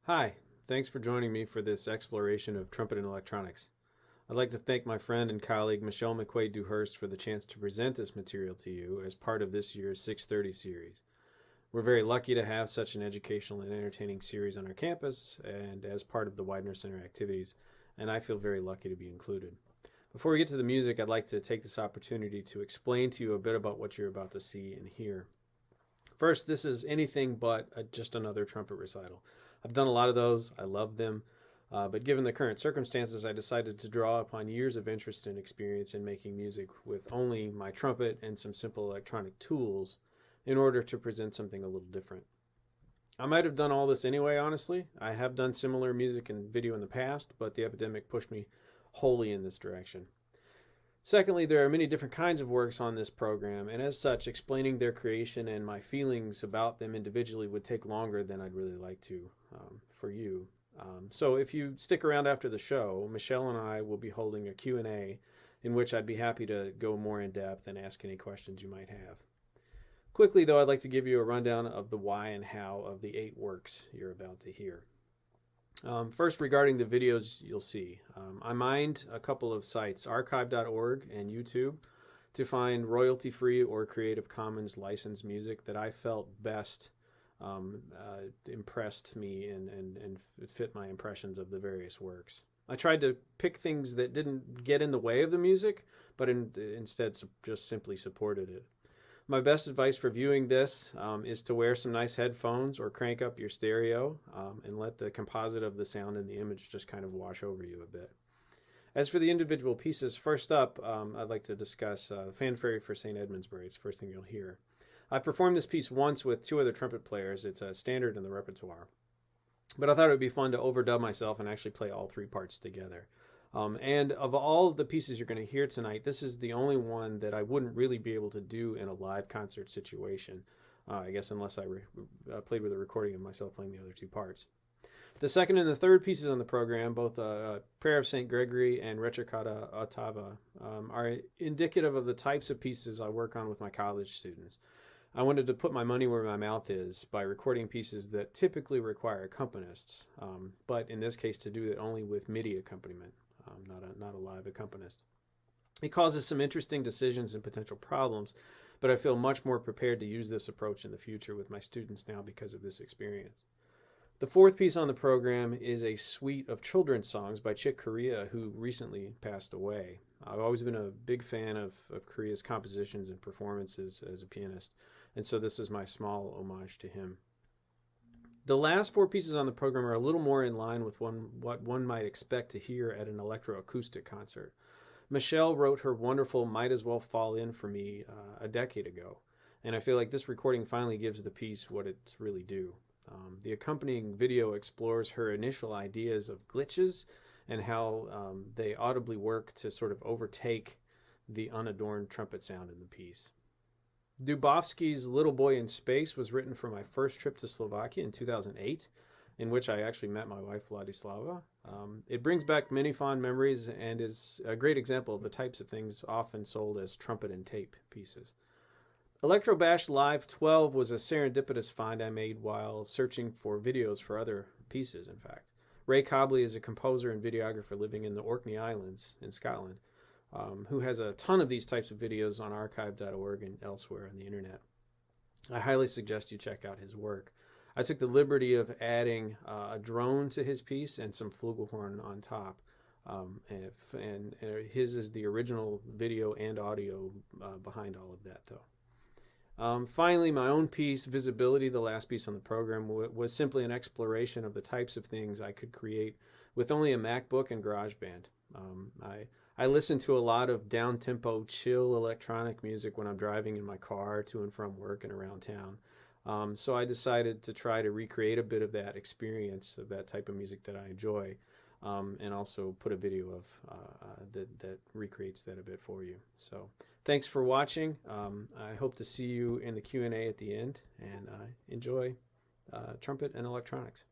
Hi, thanks for joining me for this exploration of trumpet and electronics. I'd like to thank my friend and colleague Michelle McQuaid-Dewhurst for the chance to present this material to you as part of this year's 630 series. We're very lucky to have such an educational and entertaining series on our campus and as part of the Widener Center activities, and I feel very lucky to be included. Before we get to the music, I'd like to take this opportunity to explain to you a bit about what you're about to see and hear. First, this is anything but just another trumpet recital. I've done a lot of those. I love them. But given the current circumstances, I decided to draw upon years of interest and experience in making music with only my trumpet and some simple electronic tools in order to present something a little different. I might have done all this anyway, honestly. I have done similar music and video in the past, but the epidemic pushed me wholly in this direction. Secondly, there are many different kinds of works on this program, and as such, explaining their creation and my feelings about them individually would take longer than I'd really like to for you. So if you stick around after the show, Michelle and I will be holding a Q&A in which I'd be happy to go more in depth and ask any questions you might have. Quickly, though, I'd like to give you a rundown of the why and how of the 8 works you're about to hear. First, regarding the videos you'll see, I mined a couple of sites, archive.org and YouTube, to find royalty-free or Creative Commons licensed music that I felt best impressed me and fit my impressions of the various works. I tried to pick things that didn't get in the way of the music, but instead just simply supported it. My best advice for viewing this is to wear some nice headphones or crank up your stereo and let the composite of the sound and the image just kind of wash over you a bit. As for the individual pieces, first up, I'd like to discuss Fanfare for St. Edmundsburg. It's the first thing you'll hear. I performed this piece once with 2 other trumpet players. It's a standard in the repertoire. But I thought it would be fun to overdub myself and actually play all 3 parts together. And of all of the pieces you're going to hear tonight, this is the only one that I wouldn't really be able to do in a live concert situation, I guess unless I played with a recording of myself playing the other 2 parts. The second and the third pieces on the program, both Prayer of St. Gregory and Recitata Ottava, are indicative of the types of pieces I work on with my college students. I wanted to put my money where my mouth is by recording pieces that typically require accompanists, but in this case to do it only with MIDI accompaniment. Not a live accompanist. It causes some interesting decisions and potential problems, but I feel much more prepared to use this approach in the future with my students now because of this experience. The fourth piece on the program is a suite of children's songs by Chick Corea, who recently passed away. I've always been a big fan of Corea's compositions and performances as a pianist, and so this is my small homage to him. The last 4 pieces on the program are a little more in line with what one might expect to hear at an electroacoustic concert. Michelle wrote her wonderful Might As Well Fall In for me a decade ago, and I feel like this recording finally gives the piece what it's really due. The accompanying video explores her initial ideas of glitches and how they audibly work to sort of overtake the unadorned trumpet sound in the piece. Dubowski's Little Boy in Space was written for my first trip to Slovakia in 2008, in which I actually met my wife Vladislava. It brings back many fond memories and is a great example of the types of things often sold as trumpet and tape pieces. Electrobash Live 12 was a serendipitous find I made while searching for videos for other pieces, in fact. Ray Cobley is a composer and videographer living in the Orkney Islands in Scotland, who has a ton of these types of videos on archive.org and elsewhere on the internet. I highly suggest you check out his work. I took the liberty of adding a drone to his piece and some flugelhorn on top. And his is the original video and audio behind all of that, though. Finally, my own piece, Visibility, the last piece on the program, was simply an exploration of the types of things I could create with only a MacBook and GarageBand. I listen to a lot of down-tempo, chill electronic music when I'm driving in my car to and from work and around town. So I decided to try to recreate a bit of that experience of that type of music that I enjoy, and also put a video of that recreates that a bit for you. So thanks for watching. I hope to see you in the Q&A at the end, and enjoy trumpet and electronics.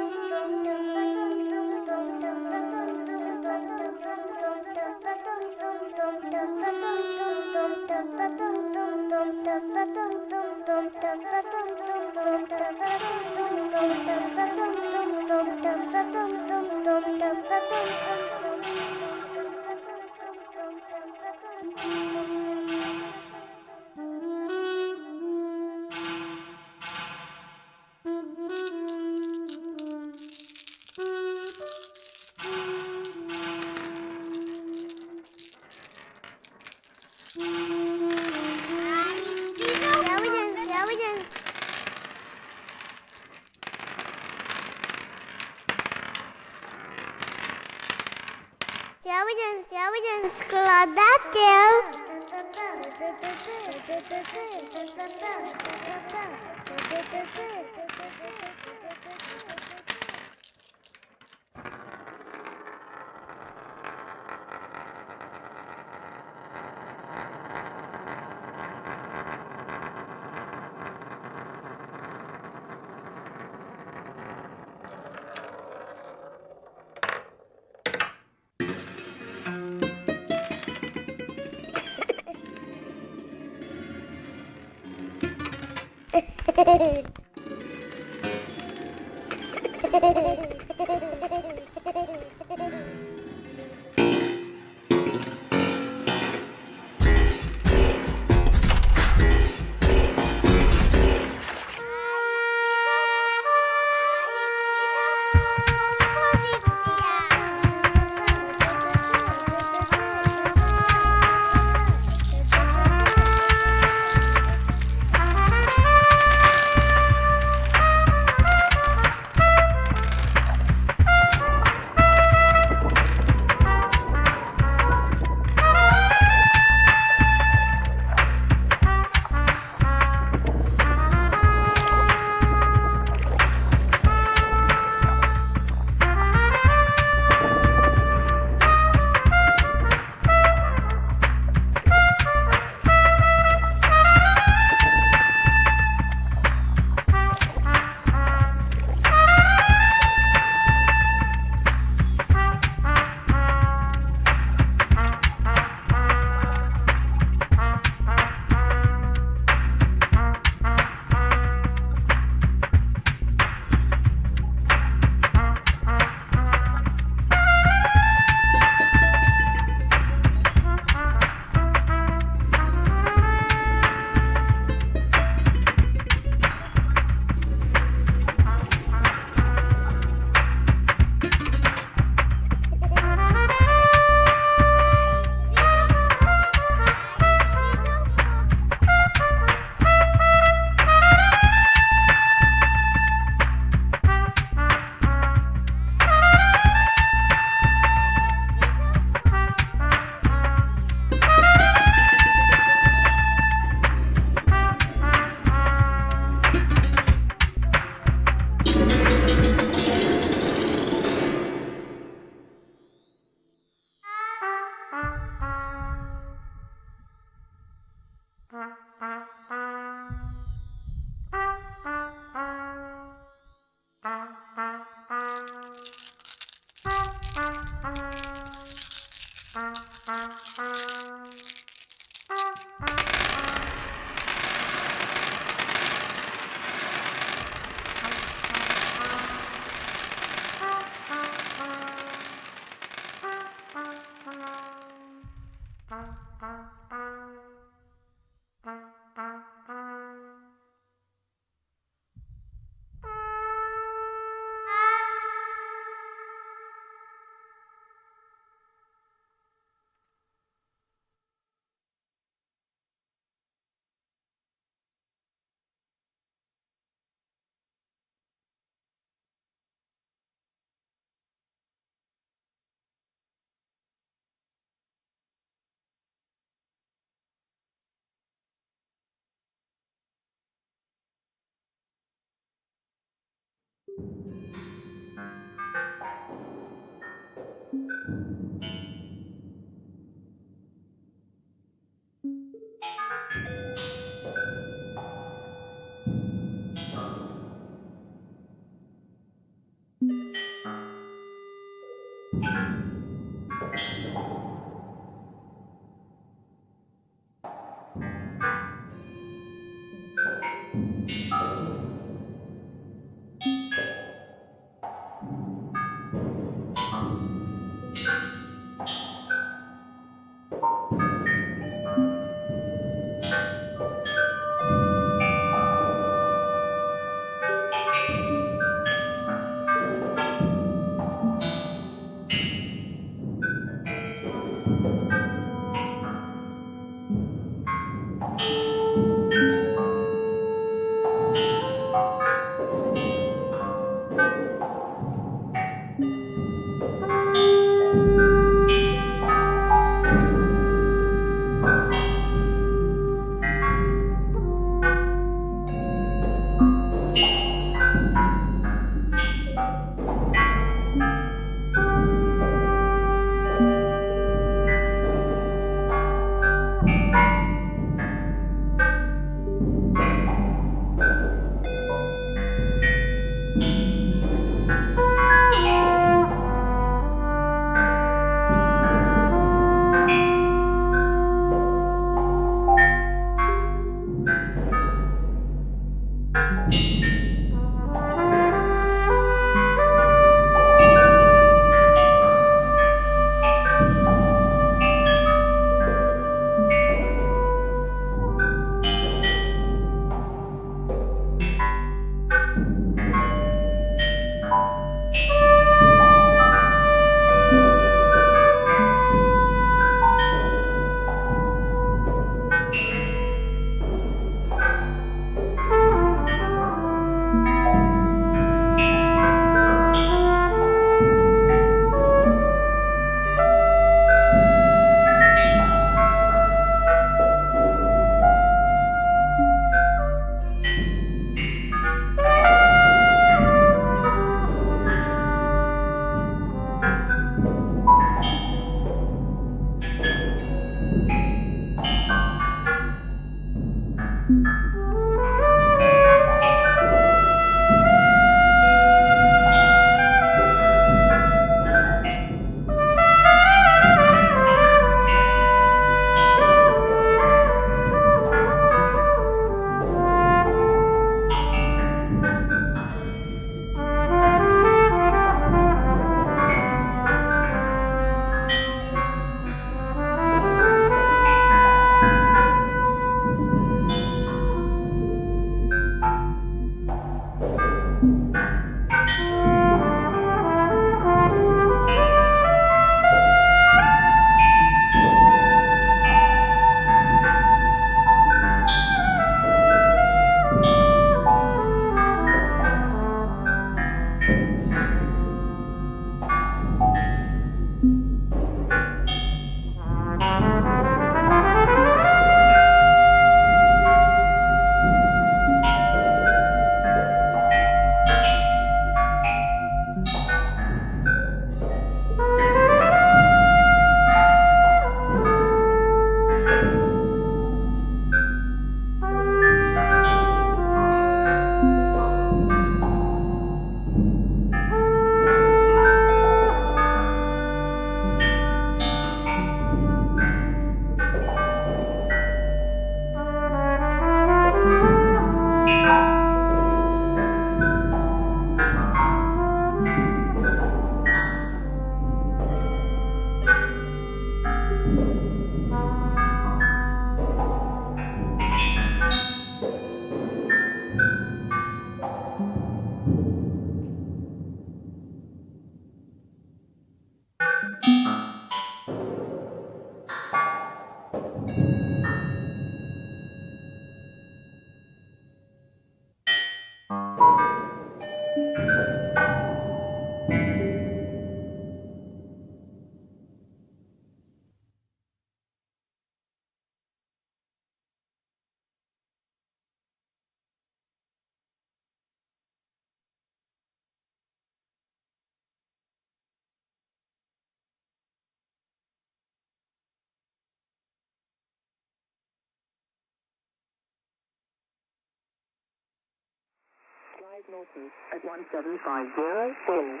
Norton at 1750, wind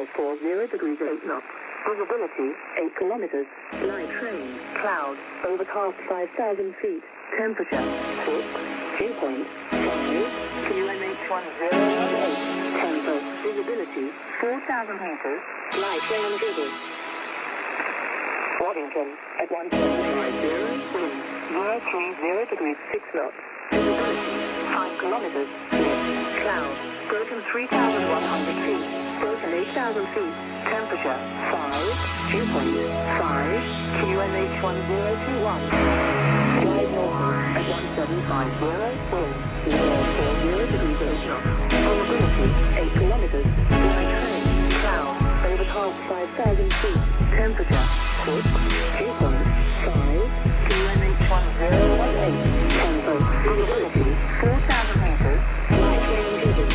040 degrees 8 knots. Visibility 8 kilometers. Light rain, cloud, overcast 5,000 feet. Temperature 6, dew point 5, QMH1018. Tempo, visibility 4,000 meters. Light rain drizzle. Waddington at 1750, wind 030 degrees 6 knots. Visibility 5 kilometers. Wind, cloud, broken 3,100 feet. Broken 8,000 feet. Temperature 5, dew point 5, QMH1021. Slide northward at 1750, wind 040 degrees 8 knots. Visibility 8 kilometers. Light rain, cloud, overcast 5,000 feet. Temperature 6, dew point 5, QMH1018. Tempo, visibility 4,000 meters. Light rain drizzle.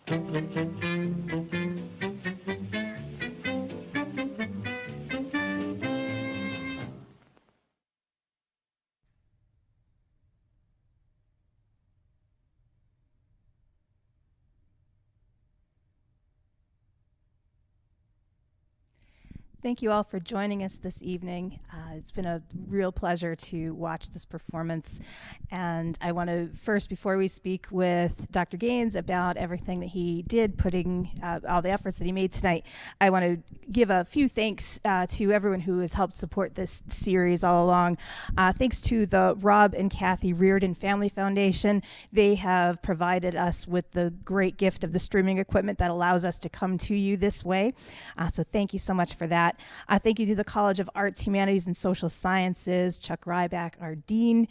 Thank you all for joining us this evening. It's been a real pleasure to watch this performance. And I want to first, before we speak with Dr. Gaines about everything that he did, putting all the efforts that he made tonight, I want to give a few thanks to everyone who has helped support this series all along. Thanks to the Rob and Cathy Riordan Family Foundation. They have provided us with the great gift of the streaming equipment that allows us to come to you this way. So thank you so much for that. Thank you to the College of Arts, Humanities, and Social Sciences, Chuck Ryback, our dean.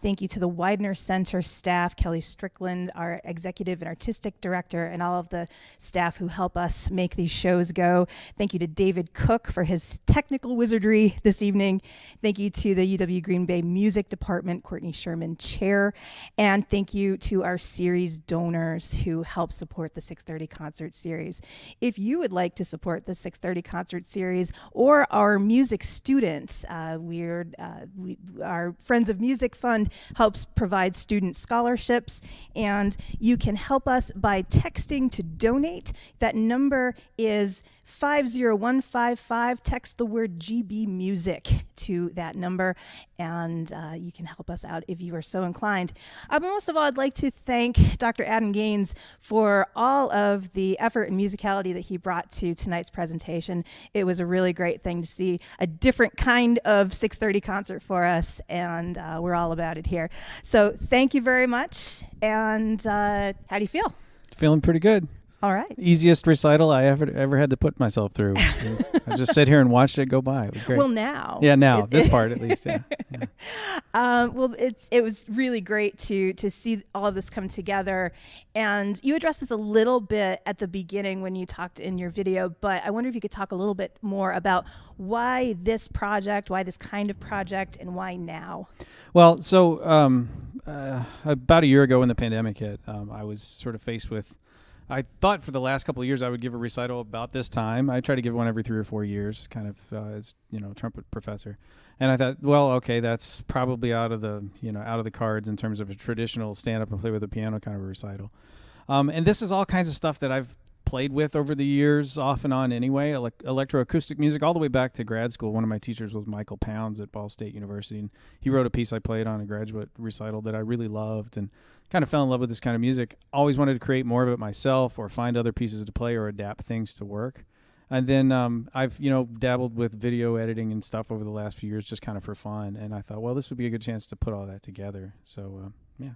Thank you to the Widener Center staff, Kelly Strickland, our executive and artistic director, and all of the staff who help us make these shows go. Thank you to David Cook for his technical wizardry this evening. Thank you to the UW Green Bay Music Department, Courtney Sherman, chair. And thank you to our series donors who help support the 630 concert series. If you would like to support the 630 concert series or our music students, our Friends of Music Fund helps provide student scholarships, and you can help us by texting to donate. That number is 50155. Text the word GBMUSIC to that number, and you can help us out if you are so inclined. Most of all, I'd like to thank Dr. Adam Gaines for all of the effort and musicality that he brought to tonight's presentation. It was a really great thing to see a different kind of 630 concert for us, and we're all about it here. So thank you very much, and how do you feel? Feeling pretty good. All right. Easiest recital I ever had to put myself through. I just sat here and watched it go by. It was great. Well, now. Yeah, now. This part, at least, yeah. Well, it was really great to see all of this come together. And you addressed this a little bit at the beginning when you talked in your video, but I wonder if you could talk a little bit more about why this project, why this kind of project, and why now? Well, so about a year ago when the pandemic hit, I was sort of faced with, I thought for the last couple of years I would give a recital about this time. I try to give one every 3 or 4 years, kind of as trumpet professor. And I thought, well, okay, that's probably out of the cards in terms of a traditional stand up and play with a piano kind of a recital. And this is all kinds of stuff that I've played with over the years, off and on anyway. Electroacoustic music, all the way back to grad school. One of my teachers was Michael Pounds at Ball State University, and he wrote a piece I played on a graduate recital that I really loved, and kind of fell in love with this kind of music. Always wanted to create more of it myself, or find other pieces to play, or adapt things to work. And then I've dabbled with video editing and stuff over the last few years, just kind of for fun. And I thought, well, this would be a good chance to put all that together. So yeah.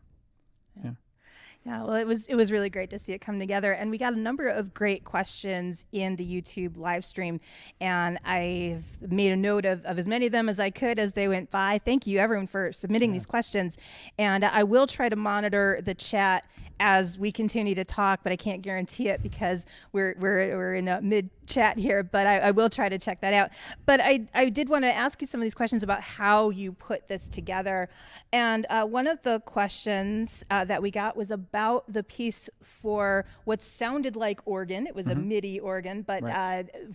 Yeah, well, it was really great to see it come together, and we got a number of great questions in the YouTube live stream, and I've made a note of as many of them as I could as they went by. Thank you, everyone, for submitting these questions, and I will try to monitor the chat as we continue to talk, but I can't guarantee it because we're in a mid-chat here, but I will try to check that out. But I did want to ask you some of these questions about how you put this together, and one of the questions that we got was about the piece for what sounded like organ. It was a MIDI organ, but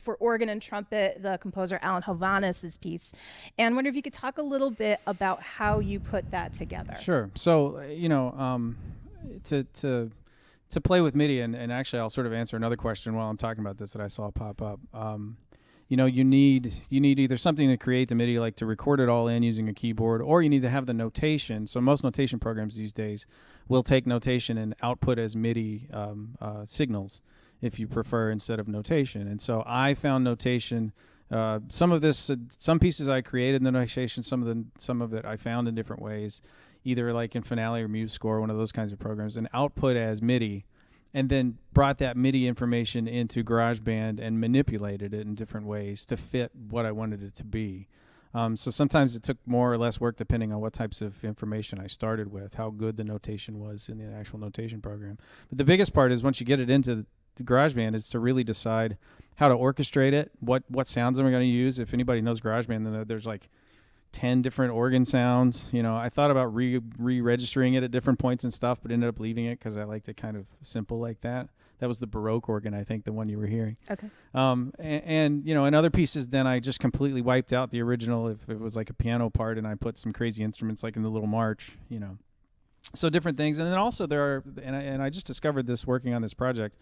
for organ and trumpet, the composer Alan Hovanes's piece. And I wonder if you could talk a little bit about how you put that together. Sure. So, to play with MIDI, and actually I'll sort of answer another question while I'm talking about this that I saw pop up. You need either something to create the MIDI, like to record it all in using a keyboard, or you need to have the notation. So most notation programs these days will take notation and output as MIDI signals, if you prefer, instead of notation. And so I found notation. Some pieces I created in the notation. Some of it I found in different ways, either like in Finale or MuseScore, one of those kinds of programs, and output as MIDI. And then brought that MIDI information into GarageBand and manipulated it in different ways to fit what I wanted it to be. So sometimes it took more or less work depending on what types of information I started with, how good the notation was in the actual notation program. But the biggest part is once you get it into the GarageBand is to really decide how to orchestrate it, what sounds am I going to use. If anybody knows GarageBand, then there's like 10 different organ sounds. You know, I thought about re-registering it at different points and stuff, but ended up leaving it because I liked it kind of simple like that. That was the Baroque organ, I think, the one you were hearing. Okay. And you know, in other pieces, then I just completely wiped out the original if it was like a piano part, and I put some crazy instruments like in the Little March, you know. So different things. And then also there are, and I just discovered this working on this project,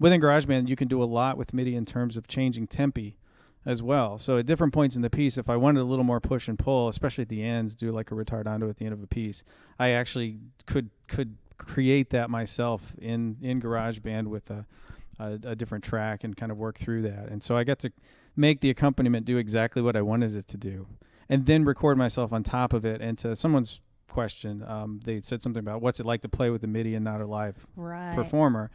within GarageBand, you can do a lot with MIDI in terms of changing tempi as well. So at different points in the piece, if I wanted a little more push and pull, especially at the ends, do like a retardando at the end of a piece, I actually could create that myself in GarageBand with a different track and kind of work through that. And so I got to make the accompaniment do exactly what I wanted it to do, and then record myself on top of it. And to someone's question, they said something about what's it like to play with the MIDI and not a live performer.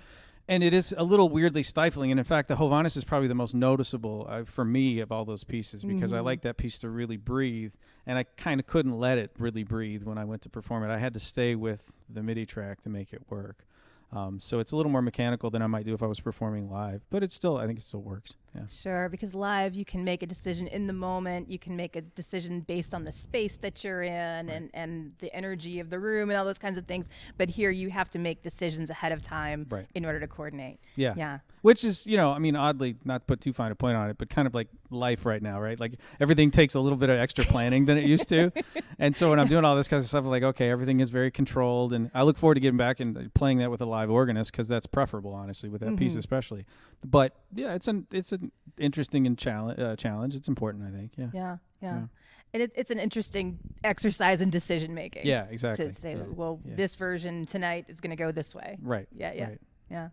And it is a little weirdly stifling. And in fact, the Hovhannes is probably the most noticeable for me of all those pieces, because I like that piece to really breathe. And I kind of couldn't let it really breathe when I went to perform it. I had to stay with the MIDI track to make it work. So it's a little more mechanical than I might do if I was performing live, but it's still, I think it still works. Yeah. Sure, because live you can make a decision in the moment. You can make a decision based on the space that you're in, and the energy of the room and all those kinds of things. But here you have to make decisions ahead of time in order to coordinate. Yeah. Yeah. Which is, you know, I mean, oddly, not to put too fine a point on it, but kind of like life right now, right? Like everything takes a little bit of extra planning than it used to. And so when I'm doing all this kind of stuff, I'm like, okay, everything is very controlled. And I look forward to getting back and playing that with a live organist, because that's preferable, honestly, with that piece especially. But yeah, it's an interesting and challenge. It's important, I think. Yeah. And it's an interesting exercise in decision making. Yeah, exactly. To say, this version tonight is going to go this way. Right. Yeah. Right. Yeah.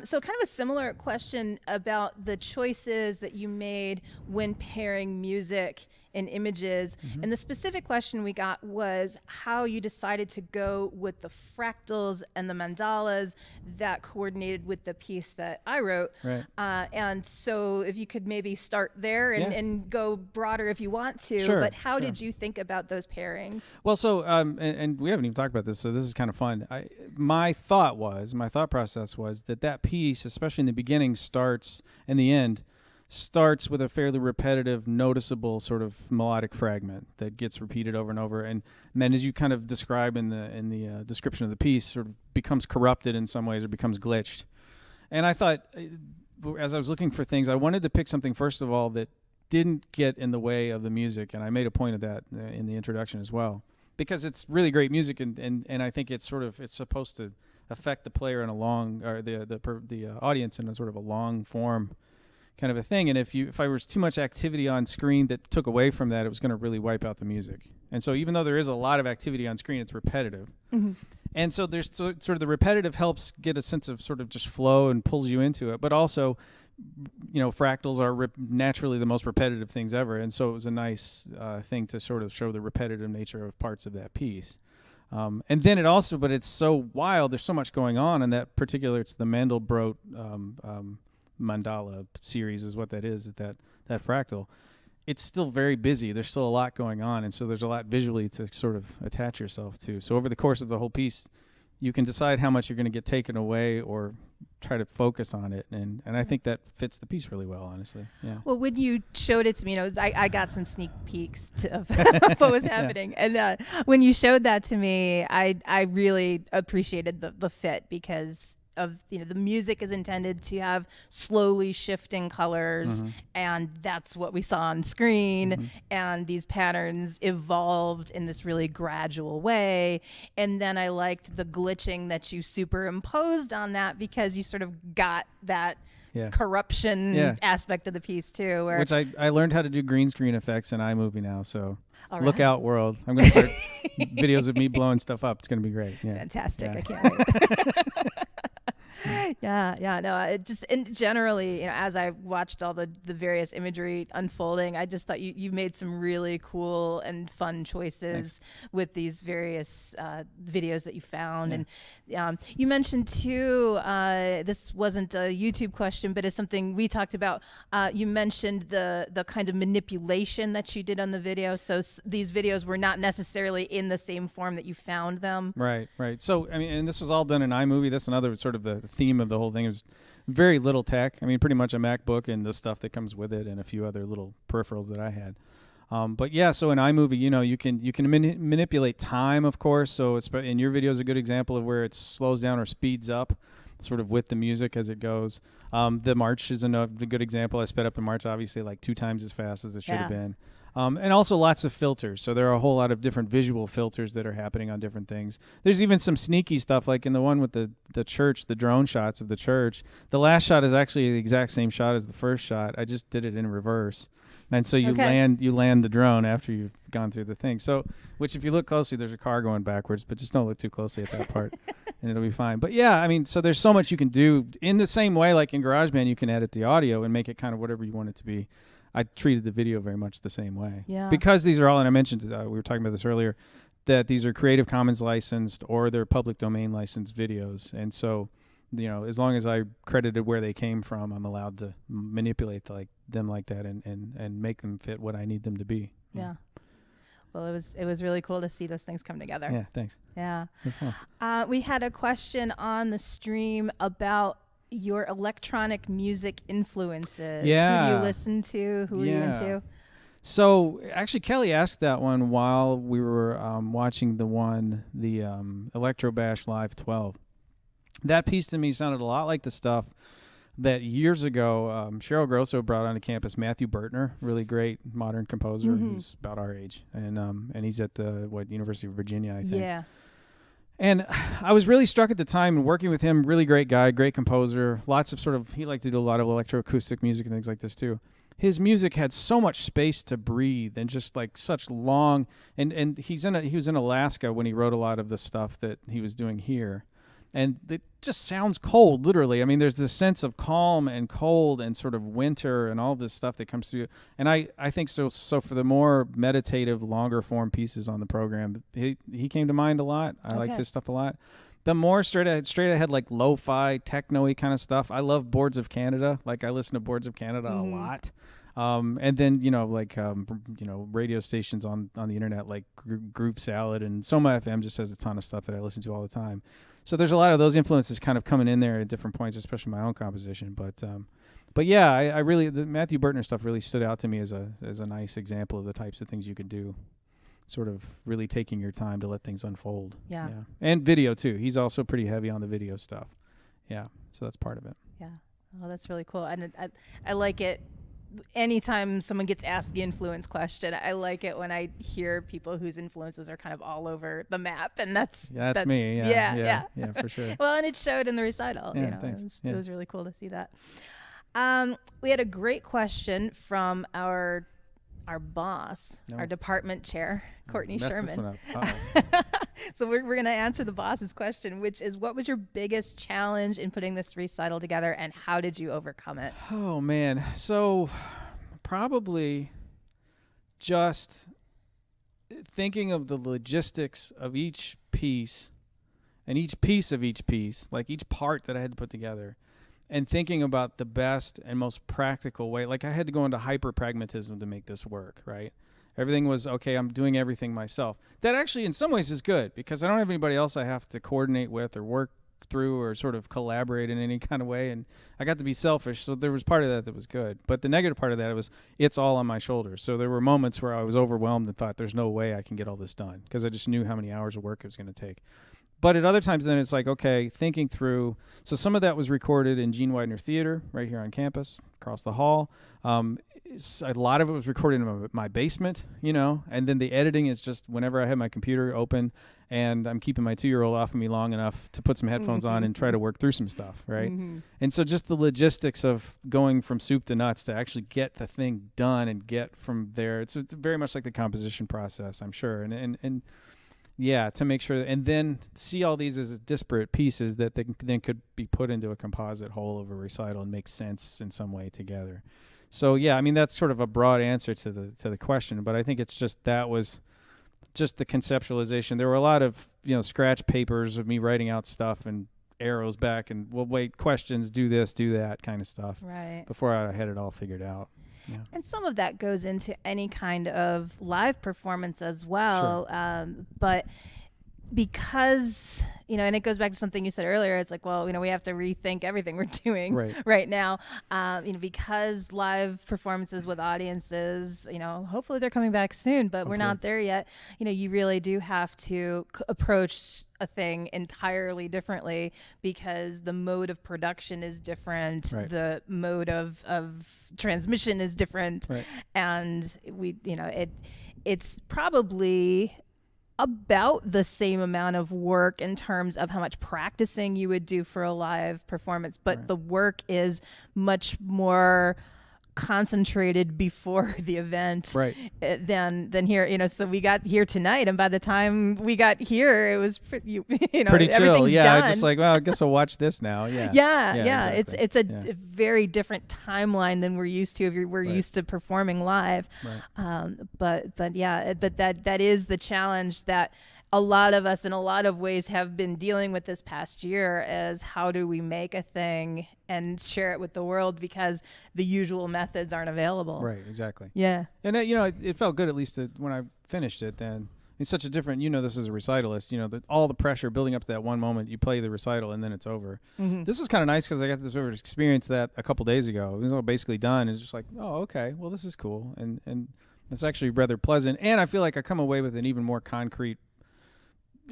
So kind of a similar question about the choices that you made when pairing music and images. And the specific question we got was how you decided to go with the fractals and the mandalas that coordinated with the piece that I wrote. Right. And so if you could maybe start there and go broader if you want to. Sure, but how did you think about those pairings? Well, so, and we haven't even talked about this, so this is kind of fun. My thought process was that piece, especially in the beginning, starts, and the end, starts with a fairly repetitive, noticeable sort of melodic fragment that gets repeated over and over, and then as you kind of describe in the description of the piece, sort of becomes corrupted in some ways or becomes glitched. And I thought, as I was looking for things, I wanted to pick something, first of all, that didn't get in the way of the music, and I made a point of that in the introduction as well, because it's really great music, and I think it's supposed to affect the player in a long, or the audience in a sort of a long form kind of a thing. And if I was too much activity on screen that took away from that, it was going to really wipe out the music. And so even though there is a lot of activity on screen, it's repetitive. And so there's sort of the repetitive helps get a sense of sort of just flow and pulls you into it. But also, you know, fractals are naturally the most repetitive things ever. And so it was a nice thing to sort of show the repetitive nature of parts of that piece. And then but it's so wild. There's so much going on in that particular, it's the Mandelbrot mandala series is what that is, that fractal. It's still very busy. There's still a lot going on. And so there's a lot visually to sort of attach yourself to. So over the course of the whole piece, you can decide how much you're going to get taken away or try to focus on it. And I think that fits the piece really well, honestly. Yeah. Well, when you showed it to me, I got some sneak peeks of what was happening. And when you showed that to me, I really appreciated the fit, because of, you know, the music is intended to have slowly shifting colors, and that's what we saw on screen, and these patterns evolved in this really gradual way. And then I liked the glitching that you superimposed on that, because you sort of got that corruption aspect of the piece too, which I learned how to do green screen effects in iMovie now, so look out, world. I'm going to start videos of me blowing stuff up. It's going to be great. Fantastic. I can't wait. No, and generally, you know, as I watched all the various imagery unfolding, I just thought you made some really cool and fun choices with these various videos that you found. And you mentioned too, this wasn't a YouTube question, but it's something we talked about. You mentioned the kind of manipulation that you did on the video. So these videos were not necessarily in the same form that you found them. Right. So, I mean, and this was all done in iMovie. That's another sort of the theme of the whole thing. It was very little tech. I mean, pretty much a MacBook and the stuff that comes with it, and a few other little peripherals that I had. But yeah, so in iMovie, you can manipulate time, of course. So in your video is a good example of where it slows down or speeds up, sort of with the music as it goes. The march is a good example. I sped up the march obviously like 2 times as fast as it should have been. And also lots of filters. So there are a whole lot of different visual filters that are happening on different things. There's even some sneaky stuff, like in the one with the church, the drone shots of the church. The last shot is actually the exact same shot as the first shot. I just did it in reverse. And so you land the drone after you've gone through the thing. So, which if you look closely, there's a car going backwards, but just don't look too closely at that part and it'll be fine. But yeah, I mean, so there's so much you can do in the same way, like in GarageBand, you can edit the audio and make it kind of whatever you want it to be. I treated the video very much the same way. Yeah. Because these are all, and I mentioned, we were talking about this earlier, that these are Creative Commons licensed or they're public domain licensed videos. And so, as long as I credited where they came from, I'm allowed to manipulate them like that and make them fit what I need them to be. Yeah. Well, it was really cool to see those things come together. Yeah, thanks. Yeah. We had a question on the stream about your electronic music influences. Yeah. Who do you listen to? Who are you into? So actually, Kelly asked that one while we were watching the Electro Bash Live 12. That piece to me sounded a lot like the stuff that years ago Cheryl Grosso brought onto campus. Matthew Bertner, really great modern composer who's about our age, and he's at the University of Virginia, I think. Yeah. And I was really struck at the time and working with him. Really great guy, great composer. Lots of he liked to do a lot of electroacoustic music and things like this too. His music had so much space to breathe and just like such long. And he was in Alaska when he wrote a lot of the stuff that he was doing here. And it just sounds cold, literally. I mean, there's this sense of calm and cold and sort of winter and all this stuff that comes through. And I think so for the more meditative, longer form pieces on the program, he came to mind a lot. I liked his stuff a lot. The more straight ahead, like lo-fi, techno-y kind of stuff. I love Boards of Canada. Like I listen to Boards of Canada a lot. And then, radio stations on the internet like Groove Salad and Soma FM just has a ton of stuff that I listen to all the time. So there's a lot of those influences kind of coming in there at different points, especially my own composition. But yeah, I really, the Matthew Bertner stuff really stood out to me as a nice example of the types of things you could do, sort of really taking your time to let things unfold. Yeah. And video too. He's also pretty heavy on the video stuff. Yeah. So that's part of it. Yeah. Oh, that's really cool. And I like it. Anytime someone gets asked the influence question, I like it when I hear people whose influences are kind of all over the map, and that's me. Yeah, for sure. Well, and it showed in the recital. Yeah, thanks. It was really cool to see that. We had a great question from our boss, our department chair, Courtney Sherman. This one up. So we're going to answer the boss's question, which is, what was your biggest challenge in putting this recital together, and how did you overcome it? Oh, man. So probably just thinking of the logistics of each piece and each piece of each piece, like each part that I had to put together, and thinking about the best and most practical way. Like I had to go into hyper-pragmatism to make this work, right? Everything was, okay, I'm doing everything myself. That actually in some ways is good because I don't have anybody else I have to coordinate with or work through or sort of collaborate in any kind of way. And I got to be selfish, so there was part of that was good. But the negative part of that was it's all on my shoulders. So there were moments where I was overwhelmed and thought there's no way I can get all this done because I just knew how many hours of work it was going to take. But at other times then it's like, okay, thinking through. So some of that was recorded in Gene Widener Theater right here on campus, across the hall. A lot of it was recorded in my basement, and then the editing is just whenever I have my computer open and I'm keeping my 2-year-old off of me long enough to put some headphones on and try to work through some stuff, right? And so just the logistics of going from soup to nuts to actually get the thing done and get from there. It's very much like the composition process, I'm sure. And yeah, to make sure, and then see all these as disparate pieces that they then could be put into a composite whole of a recital and make sense in some way together. So yeah, I mean that's sort of a broad answer to the question, but I think it's just that was just the conceptualization. There were a lot of scratch papers of me writing out stuff and arrows back and questions, do this, do that kind of stuff. Right. Before I had it all figured out. Yeah. And some of that goes into any kind of live performance as well. Sure. But because, and it goes back to something you said earlier, it's like, well, we have to rethink everything we're doing right now, because live performances with audiences, hopefully they're coming back soon, but we're not there yet. You really do have to approach a thing entirely differently because the mode of production is different, the mode of transmission is different, and it's probably about the same amount of work in terms of how much practicing you would do for a live performance, but the work is much more concentrated before the event than here. So we got here tonight, and by the time we got here, it was pretty chill. Yeah, done. just like, well, I guess I'll watch this now. Yeah. Exactly. It's a very different timeline than we're used to if we're used to performing live. But that is the challenge that a lot of us in a lot of ways have been dealing with this past year, is how do we make a thing and share it with the world because the usual methods aren't available. Right, exactly. Yeah. And it felt good, at least when I finished it then. It's such a different, this is a recitalist, all the pressure building up to that one moment, you play the recital and then it's over. This was kind of nice because I got to sort of experience that a couple days ago. It was all basically done. It's just like, oh, okay, well, this is cool. And it's actually rather pleasant. And I feel like I come away with an even more concrete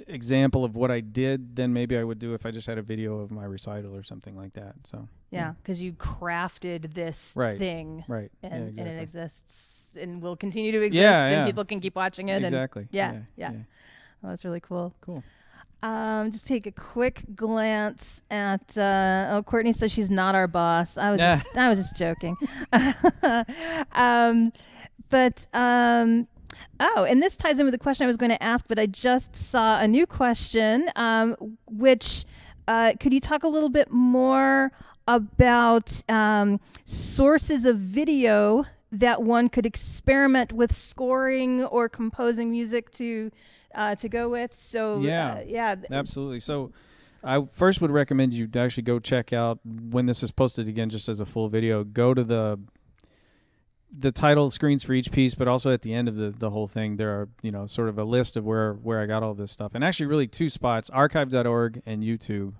example of what I did than maybe I would do if I just had a video of my recital or something like that. So because you crafted this thing, and it exists and will continue to exist, and people can keep watching it. Exactly. And Well, that's really cool. Cool. Just take a quick glance at Courtney says she's not our boss. I was just joking. Oh, and this ties in with the question I was going to ask, but I just saw a new question, which could you talk a little bit more about sources of video that one could experiment with scoring or composing music to go with? So absolutely. So I first would recommend you to actually go check out, when this is posted again just as a full video, go to the title screens for each piece, but also at the end of the whole thing, there are, sort of a list of where I got all this stuff. And actually really two spots, archive.org and YouTube.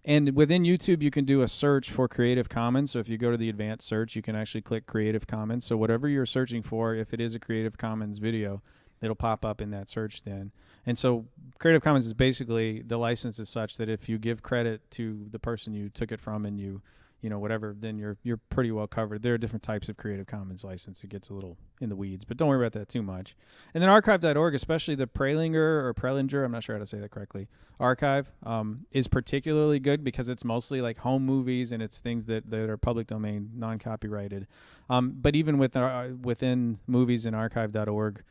And within YouTube, you can do a search for Creative Commons. So if you go to the advanced search, you can actually click Creative Commons. So whatever you're searching for, if it is a Creative Commons video, it'll pop up in that search then. And so Creative Commons is basically, the license is such that if you give credit to the person you took it from and you whatever, then you're pretty well covered. There are different types of Creative Commons license. It gets a little in the weeds, but don't worry about that too much. And then archive.org, especially the Prelinger, I'm not sure how to say that correctly, archive, is particularly good because it's mostly like home movies and it's things that are public domain, non-copyrighted. But even within movies and archive.org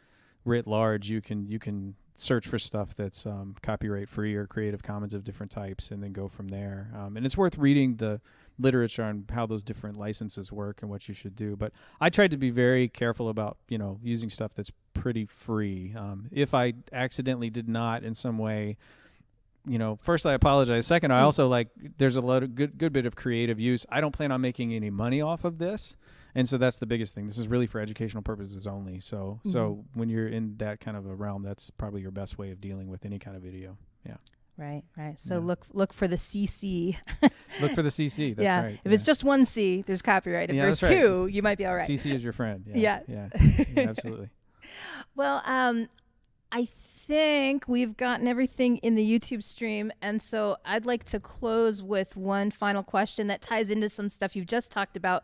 writ large, you can search for stuff that's copyright free or Creative Commons of different types and then go from there. And it's worth reading the literature on how those different licenses work and what you should do. But I tried to be very careful about, using stuff that's pretty free. If I accidentally did not in some way, first I apologize. Second, I also there's a lot of good bit of creative use. I don't plan on making any money off of this. And so that's the biggest thing. This is really for educational purposes only. So when you're in that kind of a realm, that's probably your best way of dealing with any kind of video. Yeah. Right. So look for the CC. Look for the CC. That's right. If it's just one C, there's copyright. If there's two, you might be all right. CC is your friend. Yes. Yeah, absolutely. Well, I think we've gotten everything in the YouTube stream, and so I'd like to close with one final question that ties into some stuff you've just talked about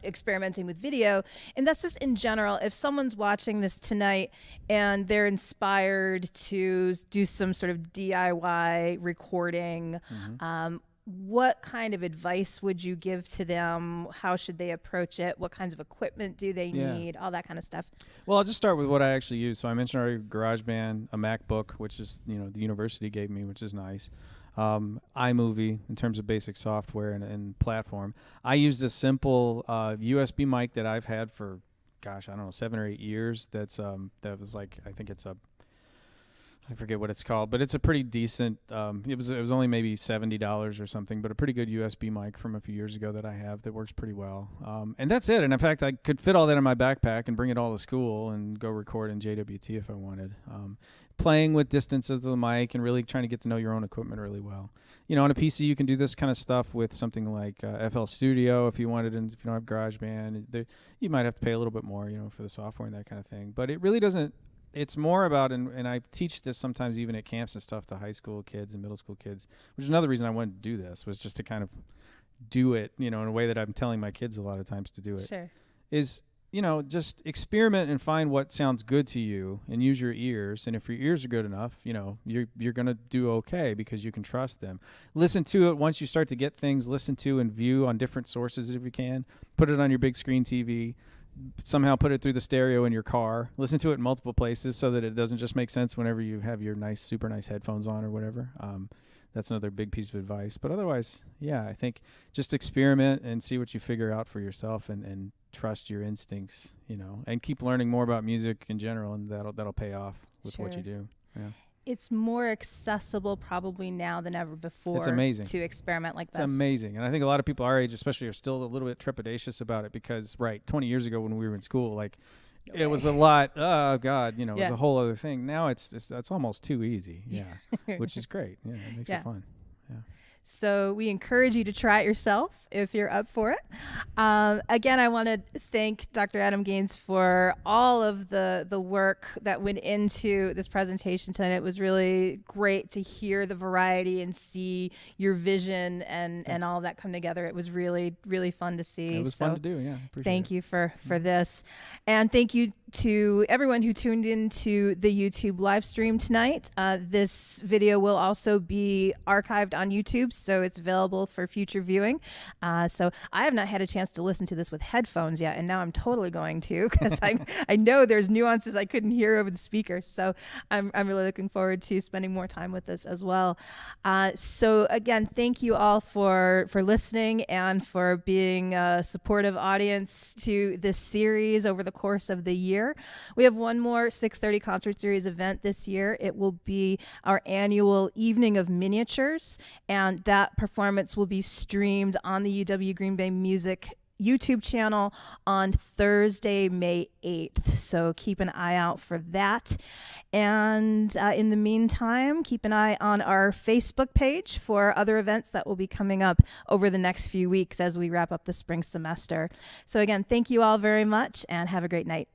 experimenting with video, and that's just in general. If someone's watching this tonight and they're inspired to do some sort of DIY recording, what kind of advice would you give to them? How should they approach it? What kinds of equipment do they need? All that kind of stuff. Well, I'll just start with what I actually use. So I mentioned already GarageBand, a MacBook, which is, the university gave me, which is nice. iMovie in terms of basic software and platform. I used a simple USB mic that I've had for, 7 or 8 years. That was like, I think it's I forget what it's called, but it's a pretty decent. It was only maybe $70 or something, but a pretty good USB mic from a few years ago that I have that works pretty well. And that's it. And in fact, I could fit all that in my backpack and bring it all to school and go record in JWT if I wanted. Playing with distances of the mic and really trying to get to know your own equipment really well. You know, on a PC you can do this kind of stuff with something like FL Studio if you wanted, and if you don't have GarageBand, you might have to pay a little bit more, for the software and that kind of thing. But it really doesn't. It's more about, and I teach this sometimes even at camps and stuff to high school kids and middle school kids, which is another reason I wanted to do this, was just to kind of do it, in a way that I'm telling my kids a lot of times to do it. Sure. Is, just experiment and find what sounds good to you and use your ears. And if your ears are good enough, you're going to do okay because you can trust them. Listen to it once you start to get things, listen to and view on different sources if you can. Put it on your big screen TV. Somehow put it through the stereo in your car. Listen to it in multiple places so that it doesn't just make sense whenever you have your super nice headphones on or whatever. That's another big piece of advice. But otherwise, yeah, I think just experiment and see what you figure out for yourself and trust your instincts, and keep learning more about music in general, and that'll pay off with what you do. Yeah. It's more accessible probably now than ever before. It's amazing to experiment like this. It's amazing. And I think a lot of people our age especially are still a little bit trepidatious about it because, 20 years ago when we were in school, it was a lot, oh God, it was a whole other thing. Now it's almost too easy, which is great. Yeah, it makes it fun. Yeah. So we encourage you to try it yourself if you're up for it. Again, I want to thank Dr. Adam Gaines for all of the work that went into this presentation tonight. It was really great to hear the variety and see your vision and all of that come together. It was really, really fun to see. It was fun to do, yeah. Thank you for this. And thank you to everyone who tuned in to the YouTube live stream tonight. This video will also be archived on YouTube, so it's available for future viewing. So I have not had a chance to listen to this with headphones yet, and now I'm totally going to, because I know there's nuances I couldn't hear over the speakers. So I'm really looking forward to spending more time with this as well. So again, thank you all for listening and for being a supportive audience to this series over the course of the year. We have one more 6:30 concert series event this year. It will be our annual Evening of Miniatures, and that performance will be streamed on the UWGB YouTube channel on Thursday, May 8th. So keep an eye out for that. And in the meantime, keep an eye on our Facebook page for other events that will be coming up over the next few weeks as we wrap up the spring semester. So again, thank you all very much and have a great night.